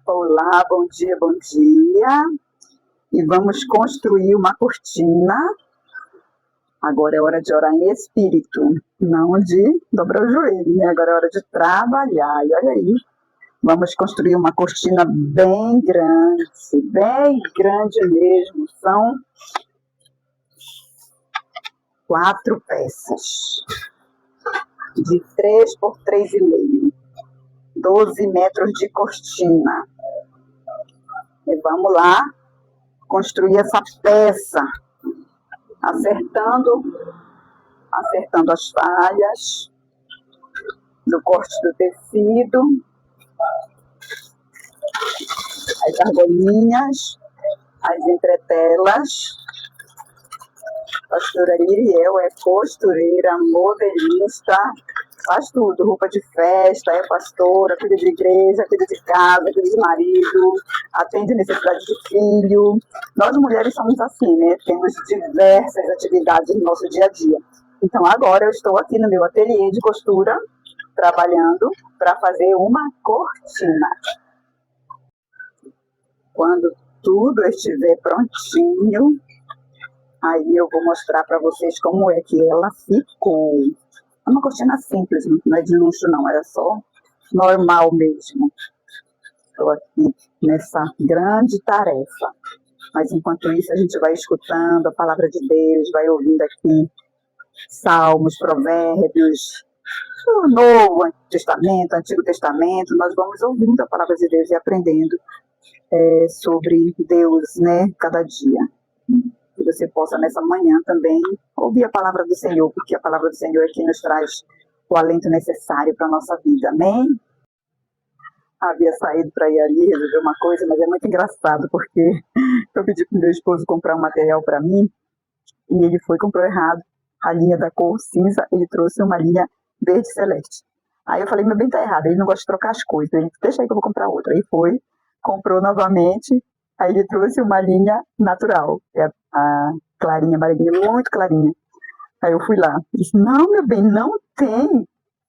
Olá, bom dia, bom dia. E vamos construir uma cortina. Agora é hora de orar em espírito, não de dobrar o joelho, né? Agora é hora de trabalhar. E olha aí, vamos construir uma cortina bem grande mesmo. São 4 peças, de 3 por 3,5. 12 metros de cortina. E vamos lá construir essa peça, acertando as falhas do corte do tecido, as argolinhas, as entretelas. A pastora Iriel é costureira, modelista, faz tudo, roupa de festa, é pastora, cuida de igreja, cuida de casa, cuida de marido, atende necessidade de filho. Nós mulheres somos assim, né? Temos diversas atividades no nosso dia a dia. Então agora eu estou aqui no meu ateliê de costura, trabalhando para fazer uma cortina. Quando tudo estiver prontinho, aí eu vou mostrar para vocês como é que ela ficou. É uma cortina simples, não é de luxo não, é só normal mesmo. Estou aqui nessa grande tarefa. Mas enquanto isso a gente vai escutando a palavra de Deus, vai ouvindo aqui salmos, provérbios, o Novo Testamento, Antigo Testamento. Nós vamos ouvindo a palavra de Deus e aprendendo sobre Deus, né, cada dia. Que você possa nessa manhã também ouvir a palavra do Senhor, porque a palavra do Senhor é que nos traz o alento necessário para a nossa vida, amém? Havia saído para ir ali resolver uma coisa, mas é muito engraçado, porque eu pedi para o meu esposo comprar um material para mim, e ele foi e comprou errado a linha da cor cinza, ele trouxe uma linha verde celeste. Aí eu falei, meu bem, tá errado, ele não gosta de trocar as coisas, ele deixa aí que eu vou comprar outra. Aí foi, comprou novamente. Aí ele trouxe uma linha natural, que é a clarinha, amarelinha, muito clarinha. Aí eu fui lá, disse, não, meu bem, não tem.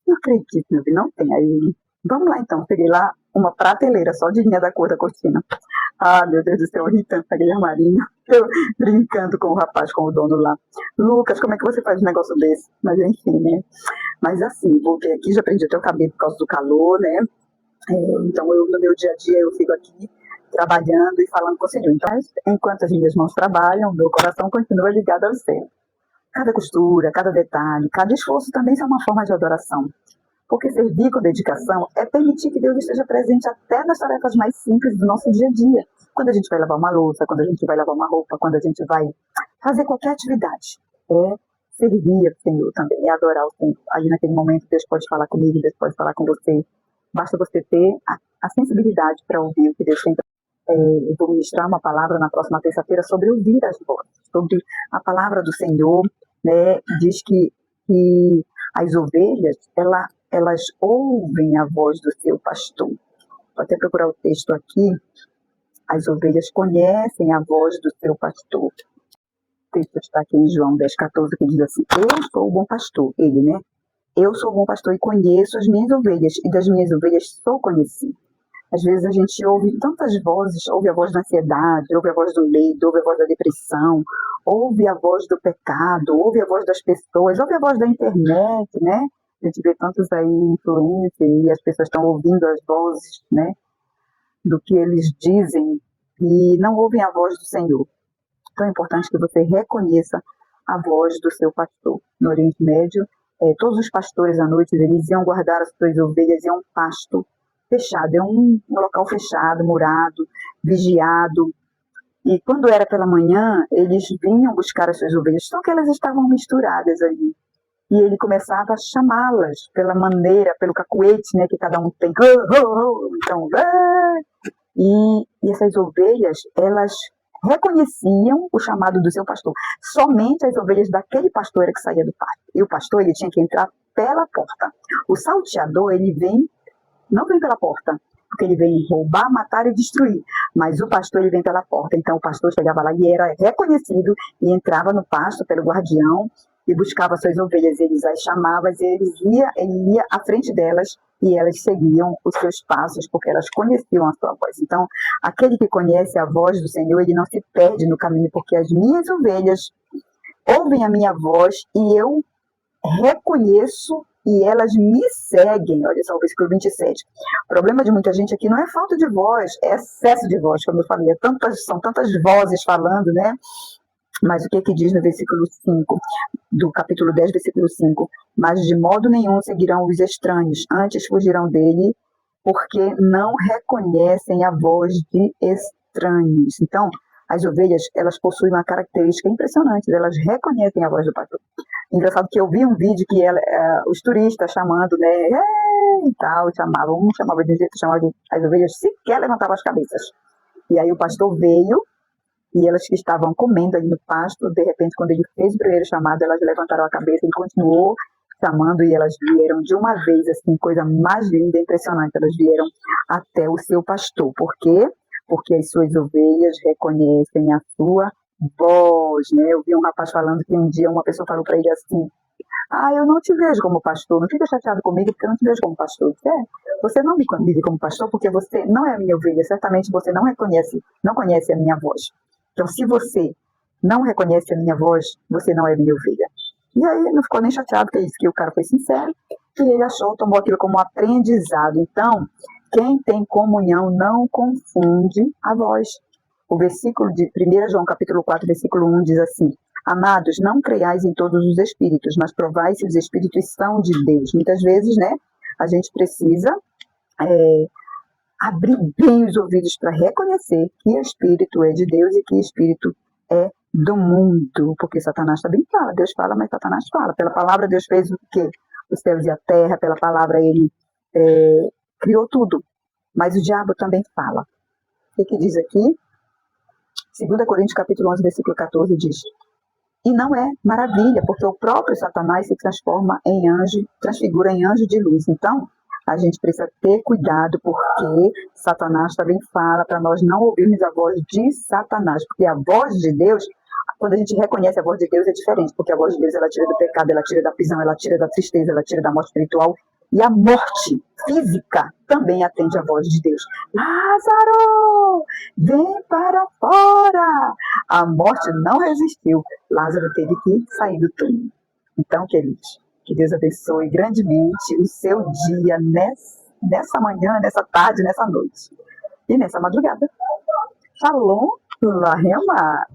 Não acredito, meu bem, não tem. Aí, vamos lá então, peguei lá uma prateleira só de linha da cor da cortina. Ah, meu Deus do céu, eu ri tanto naquele armarinho. Eu brincando com o rapaz, com o dono lá. Lucas, como é que você faz um negócio desse? Mas enfim, né? Mas assim, voltei aqui, já perdi até o cabelo por causa do calor, né? Então, no meu dia a dia, eu fico aqui trabalhando e falando com o Senhor. Então, enquanto as minhas mãos trabalham, o meu coração continua ligado ao céu. Cada costura, cada detalhe, cada esforço também é uma forma de adoração. Porque servir com dedicação é permitir que Deus esteja presente até nas tarefas mais simples do nosso dia a dia. Quando a gente vai lavar uma louça, quando a gente vai lavar uma roupa, quando a gente vai fazer qualquer atividade. É servir ao Senhor também, é adorar o Senhor. Ali naquele momento, Deus pode falar comigo, Deus pode falar com você. Basta você ter a sensibilidade para ouvir o que Deus tem. Eu vou ministrar uma palavra na próxima terça-feira sobre ouvir as vozes, sobre a palavra do Senhor, né? Diz que as ovelhas, elas ouvem a voz do seu pastor. Vou até procurar o texto aqui. As ovelhas conhecem a voz do seu pastor. O texto está aqui em João 10,14, que diz assim, eu sou o bom pastor, ele, né? Eu sou o bom pastor e conheço as minhas ovelhas, e das minhas ovelhas sou conhecido. Às vezes a gente ouve tantas vozes, ouve a voz da ansiedade, ouve a voz do medo, ouve a voz da depressão, ouve a voz do pecado, ouve a voz das pessoas, ouve a voz da internet, né? A gente vê tantos aí influência e as pessoas estão ouvindo as vozes, né? Do que eles dizem e não ouvem a voz do Senhor. Então é importante que você reconheça a voz do seu pastor. No Oriente Médio, todos os pastores à noite, eles iam guardar as suas ovelhas em um pasto fechado, é um local fechado, murado, vigiado. E quando era pela manhã, eles vinham buscar as suas ovelhas, só que elas estavam misturadas ali. E ele começava a chamá-las pela maneira, pelo cacuete, né, que cada um tem. Então, e essas ovelhas, elas reconheciam o chamado do seu pastor. Somente as ovelhas daquele pastor era que saía do pasto. E o pastor, ele tinha que entrar pela porta. O salteador, ele não vem pela porta, porque ele vem roubar, matar e destruir. Mas o pastor, ele vem pela porta. Então o pastor chegava lá e era reconhecido e entrava no pasto pelo guardião e buscava suas ovelhas, eles as chamavam, ele ia à frente delas e elas seguiam os seus passos, porque elas conheciam a sua voz. Então, aquele que conhece a voz do Senhor, ele não se perde no caminho, porque as minhas ovelhas ouvem a minha voz e eu reconheço e elas me seguem. Olha só o versículo 27. O problema de muita gente aqui não é falta de voz, é excesso de voz, como eu falei. São tantas vozes falando, né? Mas o que diz no versículo 5, do capítulo 10, versículo 5? Mas de modo nenhum seguirão os estranhos, antes fugirão dele, porque não reconhecem a voz de estranhos. Então, as ovelhas, elas possuem uma característica impressionante, elas reconhecem a voz do pastor. Engraçado que eu vi um vídeo que os turistas chamando, né, e tal, um chamava de um jeito, chamava as ovelhas sequer levantavam as cabeças. E aí o pastor veio, e elas que estavam comendo ali no pasto, de repente, quando ele fez o primeiro chamado, elas levantaram a cabeça, ele continuou chamando e elas vieram de uma vez, assim, coisa mais linda, impressionante, elas vieram até o seu pastor. Por quê? Porque as suas ovelhas reconhecem a sua voz, né? Eu vi um rapaz falando que um dia uma pessoa falou para ele assim: eu não te vejo como pastor, não fica chateado comigo porque eu não te vejo como pastor. Eu disse, você não me vive como pastor porque você não é a minha ovelha, certamente você não conhece a minha voz. Então, se você não reconhece a minha voz, você não é minha ovelha. E aí não ficou nem chateado, porque disse que o cara foi sincero, e ele tomou aquilo como aprendizado. Então, quem tem comunhão não confunde a voz. O versículo de 1 João, capítulo 4, versículo 1 diz assim: Amados, não creiais em todos os espíritos, mas provai se os espíritos são de Deus. Muitas vezes, né, a gente precisa abrir bem os ouvidos para reconhecer que espírito é de Deus e que espírito é do mundo, porque Satanás também fala, Deus fala, mas Satanás fala. Pela palavra Deus fez o quê? Os céus e a terra, pela palavra ele criou tudo, mas o diabo também fala. O que diz aqui? 2 Coríntios capítulo 11, versículo 14 diz: E não é maravilha, porque o próprio Satanás se transfigura em anjo de luz. Então, a gente precisa ter cuidado, porque Satanás também fala para nós não ouvirmos a voz de Satanás, porque a voz de Deus, quando a gente reconhece a voz de Deus, é diferente, porque a voz de Deus, ela tira do pecado, ela tira da prisão, ela tira da tristeza, ela tira da morte espiritual, e a morte física também atende a voz de Deus. Lázaro, vem para fora! A morte não resistiu. Lázaro teve que sair do túmulo. Então, queridos, que Deus abençoe grandemente o seu dia nessa manhã, nessa tarde, nessa noite e nessa madrugada. Shalom, Lahema.